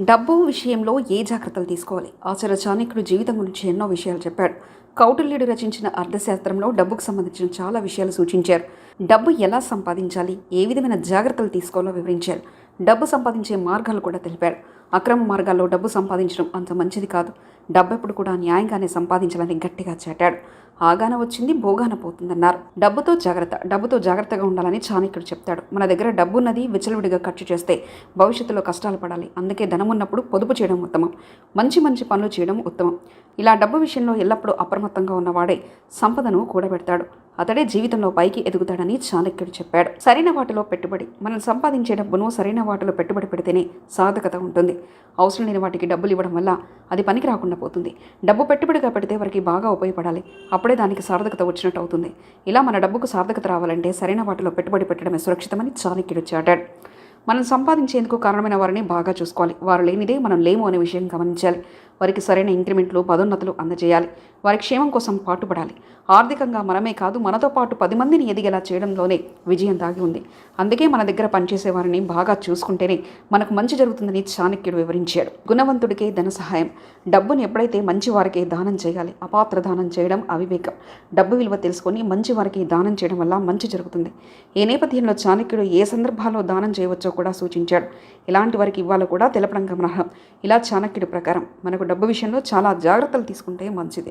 డబ్బు విషయంలో ఏ జాగ్రత్తలు తీసుకోవాలి? ఆచార్య చాణక్యుడు జీవితం గురించి ఎన్నో విషయాలు చెప్పాడు. కౌటిల్యుడు రచించిన అర్థశాస్త్రంలో డబ్బుకు సంబంధించిన చాలా విషయాలు సూచించారు. డబ్బు ఎలా సంపాదించాలి, ఏ విధమైన జాగ్రత్తలు తీసుకోవాలో వివరించారు. డబ్బు సంపాదించే మార్గాలు కూడా తెలిపాడు. అక్రమ మార్గాల్లో డబ్బు సంపాదించడం అంత మంచిది కాదు. డబ్బు ఎప్పుడు కూడా న్యాయంగానే సంపాదించాలని గట్టిగా చాటాడు. ఆగాన వచ్చింది భోగాన పోతుందన్నారు. డబ్బుతో జాగ్రత్తగా ఉండాలని చాణక్యుడు చెప్తాడు. మన దగ్గర డబ్బు ఉన్నది విచ్చలవిడిగా ఖర్చు చేస్తే భవిష్యత్తులో కష్టాలు పడాలి. అందుకే ధనం ఉన్నప్పుడు పొదుపు చేయడం ఉత్తమం. మంచి మంచి పనులు చేయడం ఉత్తమం. ఇలా డబ్బు విషయంలో ఎల్లప్పుడూ అప్రమత్తంగా ఉన్నవాడే సంపదను కూడబెడతాడు. అతడే జీవితంలో పైకి ఎదుగుతాడని చాణక్యుడు చెప్పాడు. సరైన వాటిలో పెట్టుబడి. మనం సంపాదించే డబ్బును సరైన వాటిలో పెట్టుబడి పెడితేనే సార్థకత ఉంటుంది. అవసరం లేని వాటికి డబ్బులు ఇవ్వడం వల్ల అది పనికి రాకుండా పోతుంది. డబ్బు పెట్టుబడిగా పెడితే వారికి బాగా ఉపయోగపడాలి. అప్పుడే దానికి సార్థకత వచ్చినట్టు అవుతుంది. ఇలా మన డబ్బుకు సార్థకత రావాలంటే సరైన వాటిలో పెట్టుబడి పెట్టడమే సురక్షితమని చాణక్యుడు చాటాడు. మనం సంపాదించేందుకు కారణమైన వారిని బాగా చూసుకోవాలి. వారు లేనిదే మనం లేము అనే విషయం గమనించాలి. వారికి సరైన ఇంక్రిమెంట్లు, పదోన్నతులు అందజేయాలి. వారి క్షేమం కోసం పాటుపడాలి. ఆర్థికంగా మనమే కాదు, మనతో పాటు 10 మందిని ఎదిగేలా చేయడంలోనే విజయం దాగి ఉంది. అందుకే మన దగ్గర పనిచేసే వారిని బాగా చూసుకుంటేనే మనకు మంచి జరుగుతుందని చాణక్యుడు వివరించాడు. గుణవంతుడికే ధన సహాయం. డబ్బును ఎప్పుడైతే మంచి వారికి దానం చేయాలి. అపాత్ర దానం చేయడం అవివేకం. డబ్బు విలువ తెలుసుకొని మంచి వారికి దానం చేయడం వల్ల మంచి జరుగుతుంది. ఈ నేపథ్యంలో చాణక్యుడు ఏ సందర్భాల్లో దానం చేయవచ్చో కూడా సూచించాడు. ఇలాంటి వారికి ఇవ్వాలో కూడా తెలపడం గమనార్హం. ఇలా చాణక్యుడి ప్రకారం మనకు డబ్బు విషయంలో చాలా జాగ్రత్తలు తీసుకుంటే మంచిది.